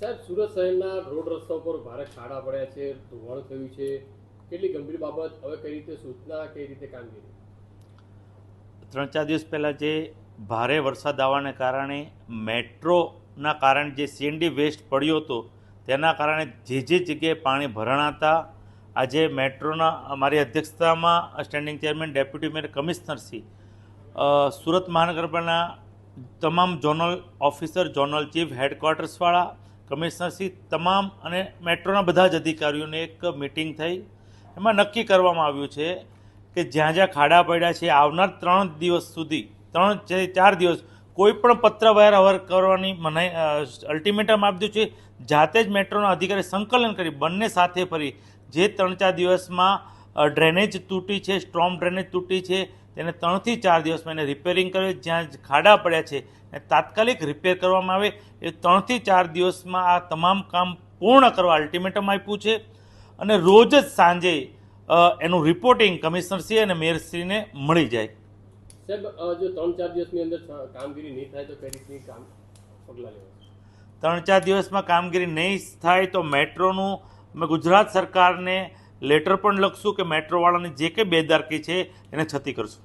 સાહેબ, સુરત શહેરના રોડ રસ્તા પર ભારે ખાડા પડ્યા છે, ધોવાણ થયું છે, કેટલી ગંભીર બાબત, હવે કઈ રીતે સૂચના, કઈ રીતે કામગીરી? 3-4 દિવસ પહેલાં જે ભારે વરસાદ આવવાને કારણે મેટ્રોના કારણે જે સીએનડી વેસ્ટ પડ્યો હતો તેના કારણે જે જગ્યાએ પાણી ભરાણા હતા, આજે મેટ્રોના અમારી અધ્યક્ષતામાં સ્ટેન્ડિંગ ચેરમેન, ડેપ્યુટી મેયર, કમિશનરશ્રી, સુરત મહાનગરપાલિકાના તમામ ઝોનલ ઓફિસર, ઝોનલ ચીફ, હેડક્વાર્ટર્સવાળા, કમિશનરશ્રી તમામ અને મેટ્રોના બધા જ અધિકારીઓને એક મિટિંગ થઈ. એમાં નક્કી કરવામાં આવ્યું છે કે જ્યાં જ્યાં ખાડા પડ્યા છે આવનાર 3 દિવસ સુધી 3-4 દિવસ કોઈ પણ પત્રવ્યવહાર અવર કરવાની મનાઈ અલ્ટિમેટમ આપ્યું છે. જાતે જ મેટ્રોના અધિકારી સંકલન કરી બંને સાથે ફરી જે 3-4 દિવસમાં ડ્રેનેજ તૂટી છે, સ્ટ્રોમ ડ્રેનેજ તૂટી છે, તેને 3 થી 4 દિવસમાં એને રિપેરિંગ કરે, જ્યાં ખાડા પડ્યા છે એ તાત્કાલિક રિપેર કરવામાં આવે. એ 3 થી 4 દિવસમાં આ તમામ કામ પૂર્ણ કરવા અલ્ટિમેટમ આપ્યું છે અને રોજ જ સાંજે એનું રિપોર્ટિંગ કમિશનરશ્રી અને મેયરશ્રીને મળી જાય. સાહેબ, જો 3-4 દિવસની અંદર કામગીરી નહીં થાય તો કઈ રીતની પગલાં લેવા? 3-4 દિવસમાં કામગીરી નહીં થાય તો મેટ્રોનું અમે ગુજરાત સરકારને લેટર પણ લખશું કે મેટ્રોવાળાની જે કંઈ બેદારકી છે એને છતી કરશું.